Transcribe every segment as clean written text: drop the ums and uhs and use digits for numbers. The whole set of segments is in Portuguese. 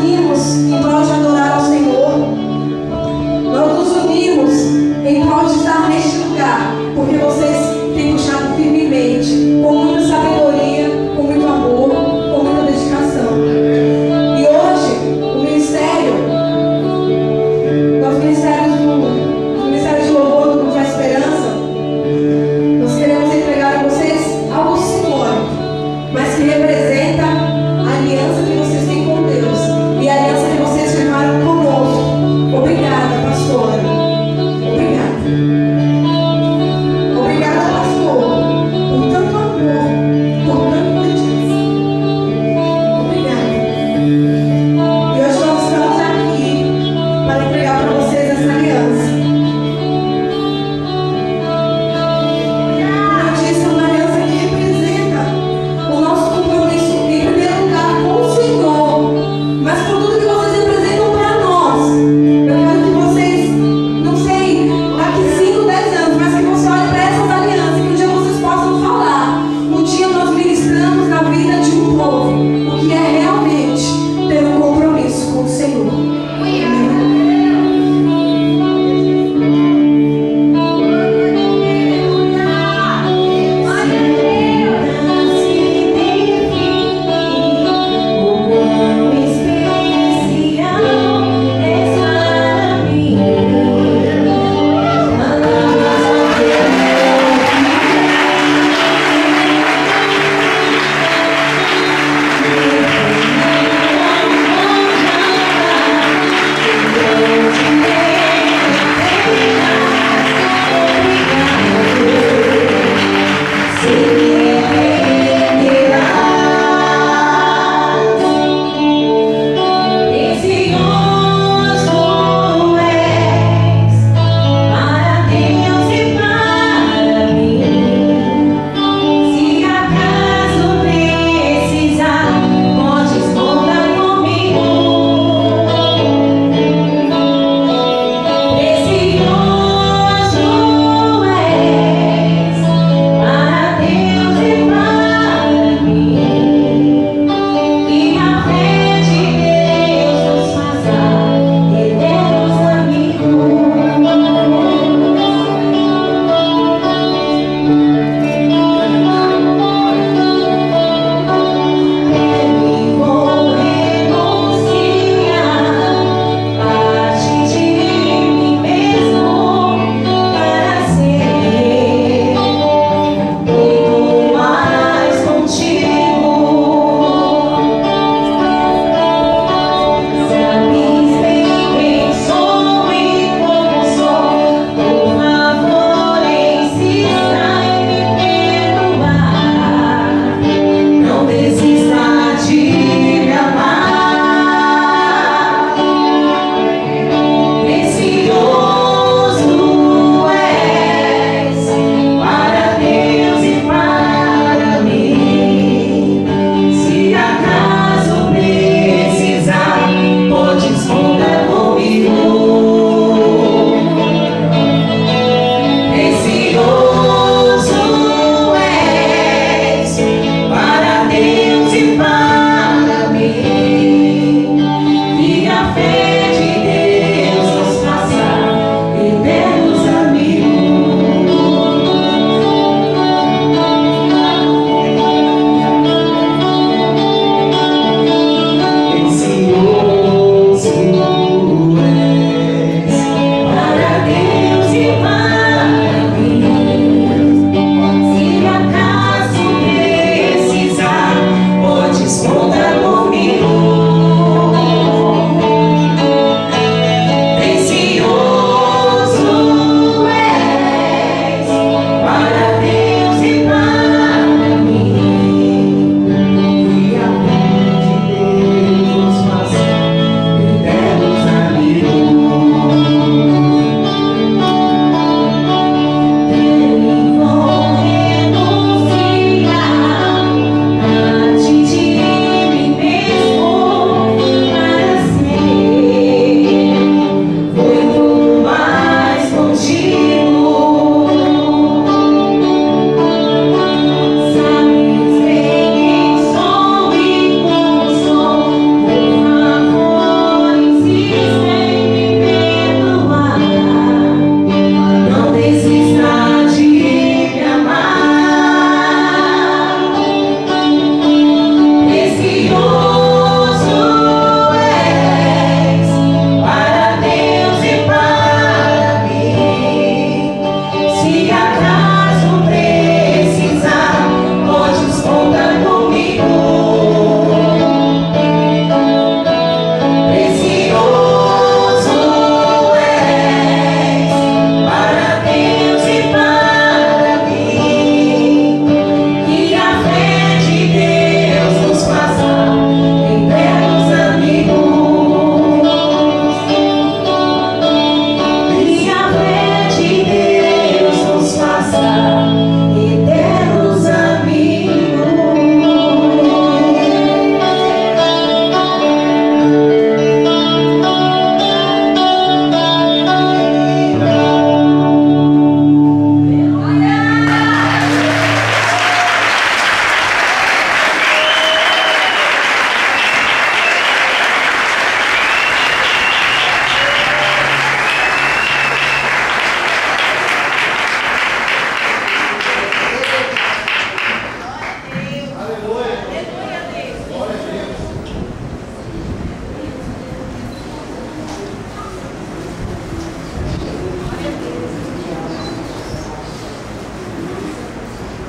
unimos em prol de adorar ao Senhor. Nós nos unimos em prol de estar neste lugar, porque vocês têm puxado firmemente, com muita sabedoria, com muito amor, com muita dedicação. E hoje, o ministério, nosso ministério de louvor do Grupo da Esperança, nós queremos entregar a vocês algo simbólico, mas que representa a aliança que vocês têm com Deus e a aliança que vocês firmaram conosco. Obrigada, pastora. Obrigada. Obrigada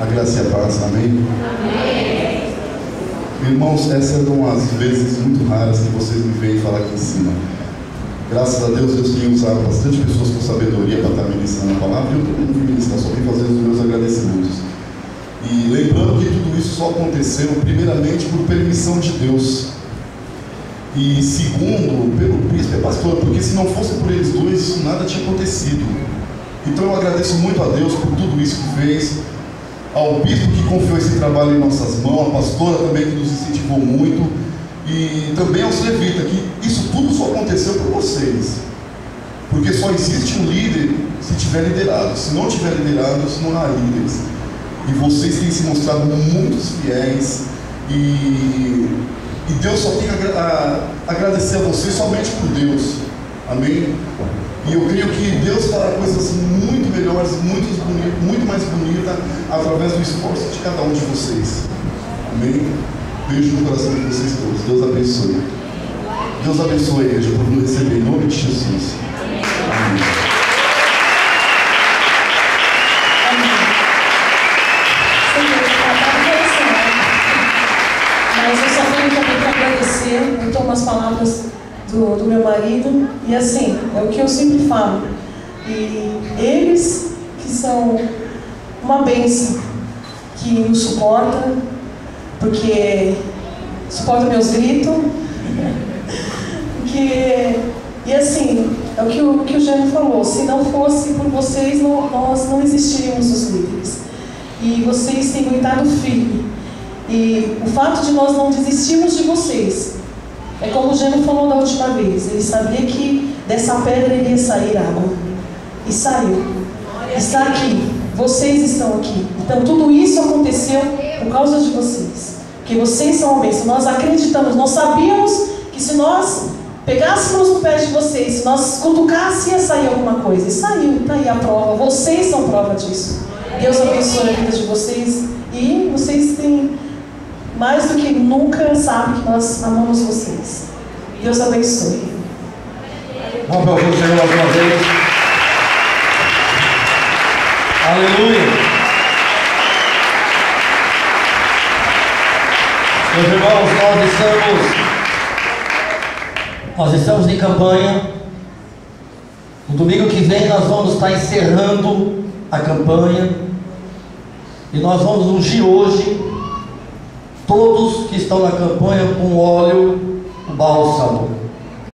graça e a paz, amém? Amém. Irmãos, essa é uma das vezes muito raras que vocês me veem falar aqui em cima. Graças a Deus, Deus tem usado bastante pessoas com sabedoria para estar ministrando a palavra, e eu também não vim ministrar, só vim fazer os meus agradecimentos. E lembrando que tudo isso só aconteceu, primeiramente, por permissão de Deus. E segundo, pelo príncipe e pastor, porque se não fosse por eles dois, isso nada tinha acontecido. Então eu agradeço muito a Deus por tudo isso que fez, ao bispo que confiou esse trabalho em nossas mãos, a pastora também que nos incentivou muito, e também aos levitas, que isso tudo só aconteceu por vocês. Porque só existe um líder se tiver liderado. Se não tiver liderado, não há líderes. E vocês têm se mostrado muito fiéis, e Deus só tem a agradecer a vocês somente por Deus. Amém? E eu creio que Deus fará coisas muito melhores, muito mais bonitas, através do esforço de cada um de vocês. Amém? Beijo no coração de vocês todos. Deus abençoe. Deus abençoe a igreja por nos receber em nome de Jesus. Amém. Mas eu só tenho também para agradecer. Eu tomo as palavras do meu marido, e assim, é o que eu sempre falo. E eles que são uma bênção, que nos suportam, porque suportam meus gritos. E assim, é o que o Jânio falou, se não fosse por vocês, nós não existiríamos os líderes. E vocês têm aguentado firme. E o fato de nós não desistirmos de vocês, é como o Jânio falou da última vez, ele sabia que dessa pedra iria sair água. E saiu. Está aqui. Vocês estão aqui. Então tudo isso aconteceu por causa de vocês. Porque vocês são uma bênção. Nós acreditamos, nós sabíamos que se nós pegássemos no pé de vocês, se nós cutucássemos, ia sair alguma coisa. E saiu, está aí a prova. Vocês são prova disso. Deus abençoe a vida de vocês. E vocês têm, mais do que nunca, sabem que nós amamos vocês. Deus abençoe. Vamos aplaudir o Senhor mais uma vez. Aleluia. Meus irmãos, nós estamos em campanha. No domingo que vem nós vamos estar encerrando a campanha. E nós vamos ungir hoje todos que estão na campanha com óleo, o bálsamo.